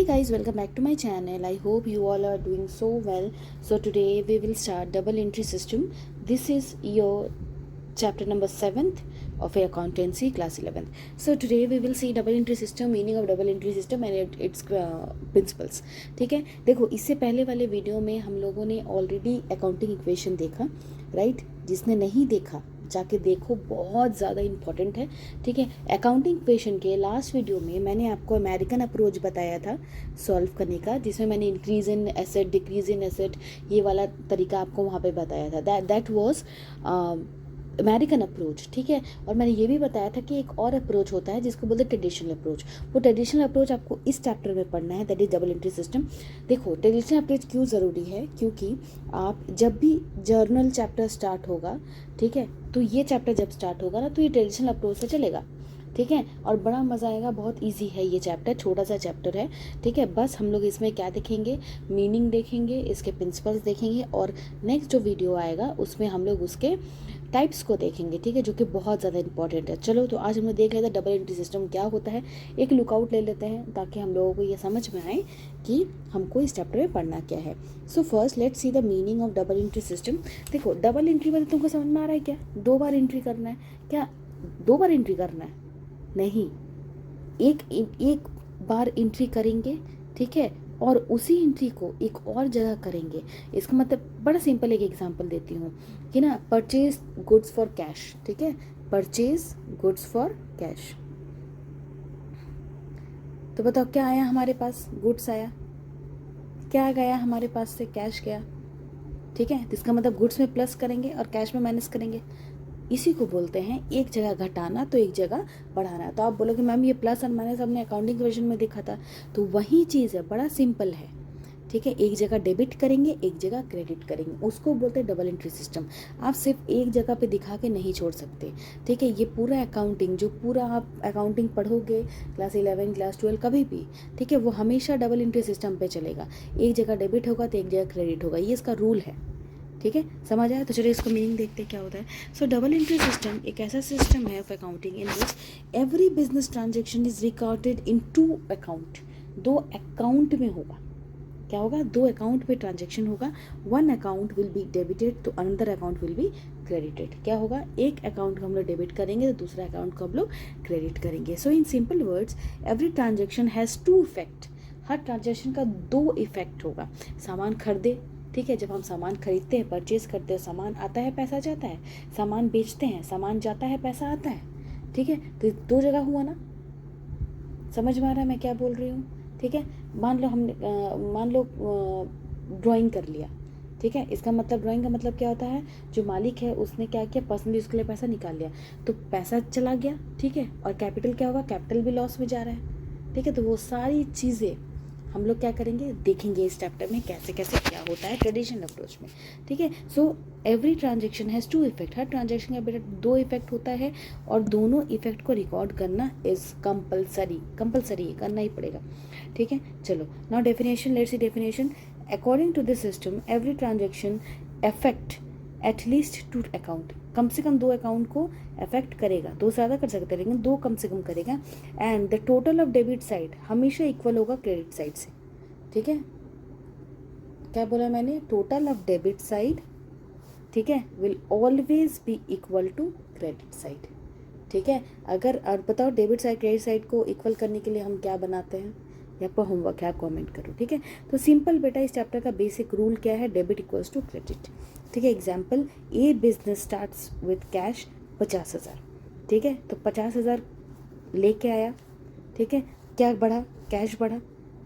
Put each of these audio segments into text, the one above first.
guys, welcome back to my channel. I hope you all are doing so well. So today we will start double entry system. This is your chapter number 7th of your accountancy class 11th. So today we will see double entry system, meaning of double entry system and its principles. ठीक है, देखो इससे पहले वाले video में हम लोगों ने ऑलरेडी अकाउंटिंग इक्वेशन देखा, राइट? जिसने नहीं देखा जाके देखो, बहुत ज़्यादा इंपॉर्टेंट है। ठीक है, अकाउंटिंग इक्वेशन के लास्ट वीडियो में मैंने आपको अमेरिकन अप्रोच बताया था सॉल्व करने का, जिसमें मैंने increase in asset, decrease in asset, ये वाला तरीका आपको वहाँ पे बताया था। That was American approach. ठीक है, और मैंने ये भी बताया था कि एक और अप्रोच होता है जिसको बोलते हैं ट्रेडिशनल अप्रोच। वो ट्रेडिशनल अप्रोच आपको इस चैप्टर में पढ़ना है, that is double entry system. देखो ट्रेडिशनल अप्रोच क्यों ज़रूरी है, क्योंकि आप जब भी जर्नल चैप्टर स्टार्ट होगा, ठीक है, तो ये चैप्टर जब स्टार्ट होगा ना, तो ये ट्रेडिशनल अप्रोच से चलेगा। ठीक है, और बड़ा मज़ा आएगा, बहुत इजी है ये चैप्टर, छोटा सा चैप्टर है। ठीक है, बस हम लोग इसमें क्या देखेंगे, मीनिंग देखेंगे, इसके प्रिंसिपल्स देखेंगे, और नेक्स्ट जो वीडियो आएगा उसमें हम लोग उसके टाइप्स को देखेंगे। ठीक है, जो कि बहुत ज़्यादा इंपॉर्टेंट है। चलो तो आज हम लोग देख लेते हैं डबल एंट्री सिस्टम क्या होता है, एक लुकआउट ले लेते हैं ताकि हम लोगों को ये समझ में आए कि हमको इस चैप्टर में पढ़ना क्या है। So first let's see the meaning of double entry system. देखो डबल एंट्री मतलब तुमको समझ में आ रहा है क्या? 2 बार एंट्री करना है क्या? 2 बार एंट्री करना है? नहीं, एक बार एंट्री करेंगे, ठीक है, और उसी एंट्री को एक और जगह करेंगे। इसका मतलब बड़ा सिंपल एक एग्जांपल देती हूँ कि ना, परचेज गुड्स फॉर कैश। ठीक है, परचेज गुड्स फॉर कैश, तो बताओ क्या आया हमारे पास? गुड्स आया। क्या गया हमारे पास से? कैश गया। ठीक है, इसका मतलब गुड्स में प्लस करेंगे और कैश में माइनस करेंगे। इसी को बोलते हैं एक जगह घटाना तो एक जगह बढ़ाना। तो आप बोलोगे मैम ये प्लस और माइनस हमने अकाउंटिंग इक्वेशन में देखा था, तो वही चीज़ है, बड़ा सिंपल है। ठीक है, एक जगह डेबिट करेंगे, एक जगह क्रेडिट करेंगे, उसको बोलते हैं डबल एंट्री सिस्टम। आप सिर्फ एक जगह पे दिखा के नहीं छोड़ सकते। ठीक है, ये पूरा अकाउंटिंग, जो पूरा आप अकाउंटिंग पढ़ोगे क्लास 11 क्लास 12 कभी भी, ठीक है, वो हमेशा डबल एंट्री सिस्टम पे चलेगा। एक जगह डेबिट होगा तो एक जगह क्रेडिट होगा, ये इसका रूल है। ठीक है, समझ आया? तो चलिए इसको मीनिंग देखते हैं क्या होता है। सो डबल एंट्री सिस्टम एक ऐसा सिस्टम है of accounting in which every business transaction is recorded in 2 account. 2 account में होगा। क्या होगा? 2 अकाउंट में ट्रांजेक्शन होगा। 1 अकाउंट विल बी डेबिटेड तो another account will be credited. क्या होगा? एक अकाउंट को हम लोग डेबिट करेंगे तो दूसरा अकाउंट को हम लोग क्रेडिट करेंगे। So in simple words every transaction has 2 effect. हर ट्रांजेक्शन का 2 इफेक्ट होगा। सामान खरीदे, ठीक है, जब हम सामान खरीदते हैं, परचेज करते हैं, सामान आता है, पैसा जाता है। सामान बेचते हैं, सामान जाता है, पैसा आता है। ठीक है, तो 2 जगह हुआ ना? समझ में आ रहा है मैं क्या बोल रही हूँ? ठीक है, मान लो ड्राइंग कर लिया। ठीक है, इसका मतलब ड्राइंग का मतलब क्या होता है, जो मालिक है उसने क्या किया, पर्सनली उसके लिए पैसा निकाल लिया, तो पैसा चला गया। ठीक है, और कैपिटल क्या होगा? कैपिटल भी लॉस में जा रहा है। ठीक है, तो वो सारी चीज़ें हम लोग क्या करेंगे, देखेंगे इस चैप्टर में कैसे कैसे क्या होता है ट्रेडिशनल अप्रोच में। ठीक है, so every transaction has 2 effect. हर ट्रांजेक्शन का बेटा 2 इफेक्ट होता है, और दोनों इफेक्ट को रिकॉर्ड करना इज कंपलसरी करना ही पड़ेगा। ठीक है, चलो now definition, let's see definition. According to this system every transaction affect at least 2 account. कम से कम 2 अकाउंट को अफेक्ट करेगा। 2 ज़्यादा कर सकते हैं लेकिन 2 कम से कम करेगा। And the total of debit side हमेशा इक्वल होगा क्रेडिट साइड से। ठीक है, क्या बोला मैंने? टोटल ऑफ डेबिट साइड, ठीक है, will always be equal to credit side. ठीक है, अगर और बताओ डेबिट साइड क्रेडिट साइड को इक्वल करने के लिए हम क्या बनाते हैं? या आपका होमवर्क है, आप कमेंट करो। ठीक है, तो सिंपल बेटा इस चैप्टर का बेसिक रूल क्या है? Debit equals to credit. ठीक है, example, a business starts with cash 50,000। ठीक है, तो 50,000 लेके आया। ठीक है, क्या बढ़ा? कैश बढ़ा।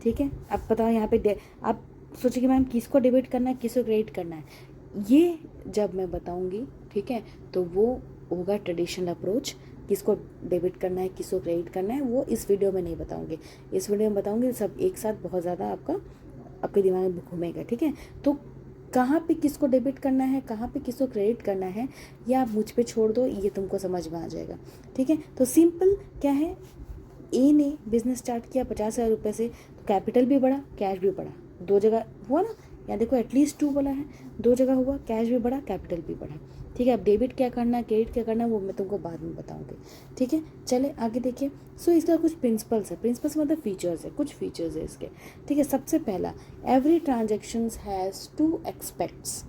ठीक है, अब बताओ यहाँ पे आप सोचिए कि मैम किसको डेबिट करना है, किसको क्रेडिट करना है, ये जब मैं बताऊँगी, ठीक है, तो वो होगा ट्रेडिशनल अप्रोच। किसको डेबिट करना है, किसको क्रेडिट करना है, वो इस वीडियो में नहीं बताऊंगी। इस वीडियो में बताऊंगी सब एक साथ, बहुत ज़्यादा आपके दिमाग में घूमेगा। ठीक है, तो कहाँ पे किसको डेबिट करना है, कहाँ पे किसको क्रेडिट करना है, ये आप मुझ पे छोड़ दो, ये तुमको समझ में आ जाएगा। ठीक है, तो सिंपल क्या है, ए ने बिजनेस स्टार्ट किया 50,000 रुपये से, तो कैपिटल भी बढ़ा, कैश भी बढ़ा। 2 जगह हुआ ना? यहाँ देखो एटलीस्ट 2 बोला है, 2 जगह हुआ, कैश भी बढ़ा, कैपिटल भी बढ़ा। ठीक है। अब डेबिट क्या करना है, क्रेडिट क्या करना है, वो मैं तुमको बाद में बताऊँगी, ठीक है। चले आगे देखिए। सो इसका कुछ प्रिंसिपल्स है, प्रिंसिपल्स मतलब फीचर्स है, कुछ फीचर्स है इसके, ठीक है। सबसे पहला, एवरी ट्रांजेक्शंस हैज़ 2 एस्पेक्ट्स,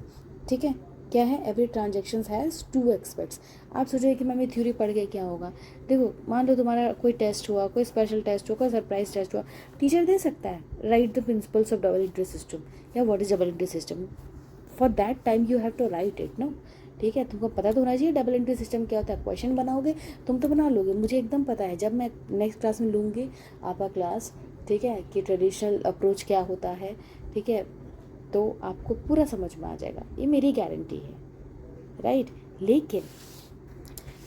ठीक है। क्या है, एवरी ट्रांजेक्शंस हैज़ 2 एस्पेक्ट्स। आप सोचिए कि मैंने थ्योरी पढ़ के क्या होगा। देखो, मान लो तुम्हारा कोई टेस्ट हुआ, कोई स्पेशल टेस्ट हुआ, कोई सरप्राइज टेस्ट हुआ, टीचर दे सकता है write the principles of double entry system या what is double entry system. For that time you have to write it, no, ठीक है। तुमको पता तो होना चाहिए डबल इंट्री सिस्टम क्या होता है। क्वेश्चन बनाओगे तुम तो बना लोगे, मुझे एकदम पता है। जब मैं नेक्स्ट क्लास में लूँगी आपका क्लास, ठीक है, कि ट्रेडिशनल अप्रोच क्या होता है, ठीक है, तो आपको पूरा समझ में आ जाएगा, ये मेरी गारंटी है, राइट।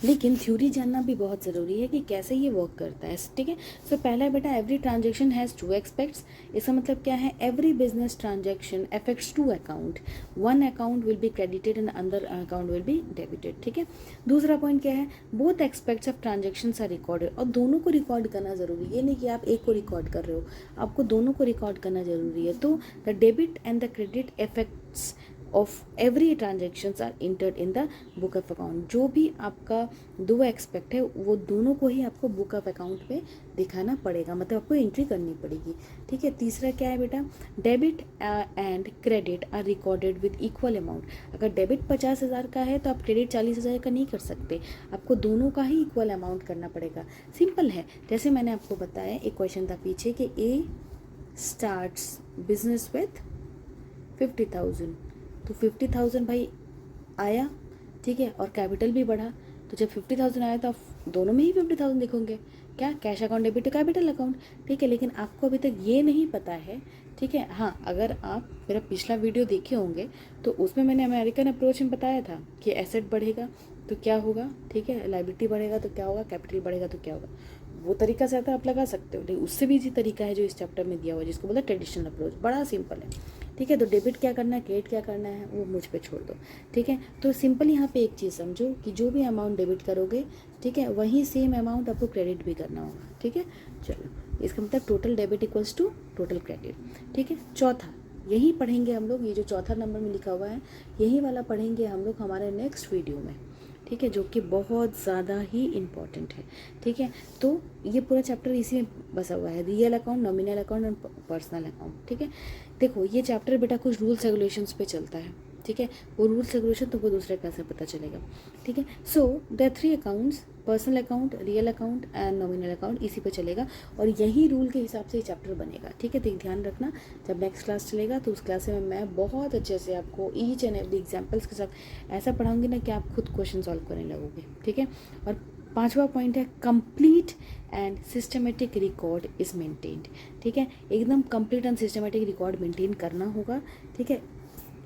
लेकिन थ्योरी जानना भी बहुत ज़रूरी है कि कैसे ये वर्क करता है, ठीक है। सो पहला बेटा, एवरी ट्रांजेक्शन हैज़ 2 एस्पेक्ट्स। इसका मतलब क्या है, every business transaction affects 2 account, 1 account will be credited and other account will be debited, ठीक है। दूसरा पॉइंट क्या है, both aspects of transactions are recorded, और दोनों को रिकॉर्ड करना ज़रूरी है। ये नहीं कि आप एक को रिकॉर्ड कर रहे हो, आपको दोनों को रिकॉर्ड करना ज़रूरी है। तो the debit and the credit effects of every transactions are entered in the book of account. जो भी आपका 2 एक्सपेक्ट है वो दोनों को ही आपको बुक ऑफ अकाउंट में दिखाना पड़ेगा, मतलब आपको एंट्री करनी पड़ेगी, ठीक है। तीसरा क्या है बेटा, debit and credit are recorded with equal amount. अगर डेबिट 50,000 का है तो आप क्रेडिट 40,000 का नहीं कर सकते, आपको दोनों का ही इक्वल अमाउंट करना पड़ेगा। सिंपल है, जैसे मैंने आपको बताया, एक क्वेश्चन था पीछे कि ए स्टार्ट्स बिजनेस विथ 50,000, तो 50,000 भाई आया, ठीक है, और कैपिटल भी बढ़ा। तो जब 50,000 आया तो आप दोनों में ही 50,000 लिखोगे, क्या, cash account debit to capital account, ठीक है। लेकिन आपको अभी तक ये नहीं पता है, ठीक है। हाँ, अगर आप मेरा पिछला वीडियो देखे होंगे तो उसमें मैंने अमेरिकन अप्रोच में बताया था कि एसेट बढ़ेगा तो क्या होगा, ठीक है, लाइबिलिटी बढ़ेगा तो क्या होगा, कैपिटल बढ़ेगा तो क्या होगा। वो तरीका से आता आप लगा सकते हो, लेकिन उससे भी इजी तरीका है जो इस चैप्टर में दिया हुआ है, जिसको बोलते हैं ट्रेडिशनल अप्रोच, बड़ा सिंपल है, ठीक है। तो डेबिट क्या करना है, क्रेडिट क्या करना है, वो मुझ पे छोड़ दो, ठीक है। तो सिंपल यहाँ पे एक चीज़ समझो कि जो भी अमाउंट डेबिट करोगे, ठीक है, वही सेम अमाउंट आपको क्रेडिट भी करना होगा, ठीक है। चलो, इसका मतलब total debit equals to total credit, ठीक है। चौथा, यही पढ़ेंगे हम लोग, ये जो चौथा नंबर में लिखा हुआ है यही वाला पढ़ेंगे हम लोग हमारे नेक्स्ट वीडियो में, ठीक है, जो कि बहुत ज़्यादा ही इम्पॉर्टेंट है, ठीक है। तो ये पूरा चैप्टर इसी में बसा हुआ है, real account, nominal account and personal account, ठीक है। देखो, ये चैप्टर बेटा कुछ रूल्स रेगुलेशंस पे चलता है, ठीक है। वो रूल्स रेगुलेशन तुमको दूसरे क्लास में पता चलेगा, ठीक है। So there 3 accounts, personal account, real account and nominal account, इसी पे चलेगा और यही रूल के हिसाब से ये चैप्टर बनेगा, ठीक है। तो ध्यान रखना, जब नेक्स्ट क्लास चलेगा तो उस क्लास में मैं बहुत अच्छे से आपको ईच एंड एवरी एग्जाम्पल्स के साथ ऐसा पढ़ाऊंगी ना कि आप खुद क्वेश्चन सॉल्व करने लगोगे, ठीक है। और 5वां पॉइंट है, complete and systematic record is maintained, ठीक है। एकदम complete and systematic record maintain करना होगा, ठीक है।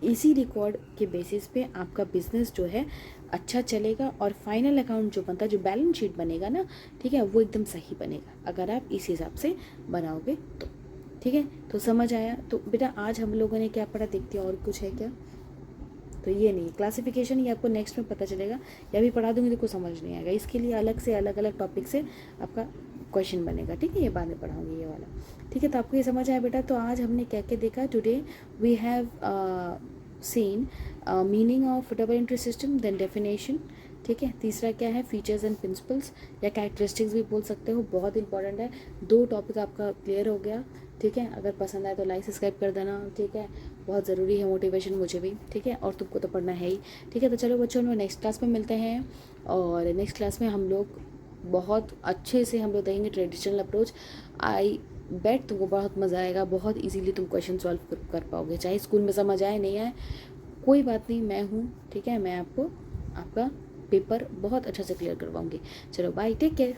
इसी रिकॉर्ड के बेसिस पे आपका बिजनेस जो है अच्छा चलेगा और फाइनल अकाउंट जो बनता है, जो बैलेंस शीट बनेगा ना, ठीक है, वो एकदम सही बनेगा अगर आप इस हिसाब से बनाओगे तो, ठीक है। तो समझ आया। तो बेटा आज हम लोगों ने क्या पढ़ा, देखते हैं और कुछ है क्या। तो ये नहीं, क्लासिफिकेशन ये आपको नेक्स्ट में पता चलेगा, या भी पढ़ा दूंगी तो कुछ समझ नहीं आएगा, इसके लिए अलग से अलग अलग टॉपिक से आपका क्वेश्चन बनेगा, ठीक है। ये बाद में पढ़ाऊंगी ये वाला, ठीक है। तो आपको ये समझ आया बेटा। तो आज हमने क्या क्या देखा, today we have seen meaning of double entry system, then definition, ठीक है। तीसरा क्या है, फीचर्स एंड प्रिंसिपल्स या कैरेक्टरिस्टिक्स भी बोल सकते हो, बहुत इंपॉर्टेंट है। 2 टॉपिक आपका क्लियर हो गया, ठीक है। अगर पसंद आए तो लाइक सब्सक्राइब कर देना, ठीक है, बहुत ज़रूरी है मोटिवेशन मुझे भी, ठीक है, और तुमको तो पढ़ना है ही, ठीक है। तो चलो बच्चों, हम नेक्स्ट क्लास में मिलते हैं और नेक्स्ट क्लास में हम लोग बहुत अच्छे से हम लोग देखेंगे ट्रेडिशनल अप्रोच। आई बेट तुमको बहुत मज़ा आएगा, बहुत इजीली तुम क्वेश्चन सॉल्व कर पाओगे, चाहे स्कूल में समझ आए नहीं आए, कोई बात नहीं, मैं हूँ, ठीक है। मैं आपको आपका पेपर बहुत अच्छा से क्लियर करवाऊँगी। चलो बाय, टेक केयर।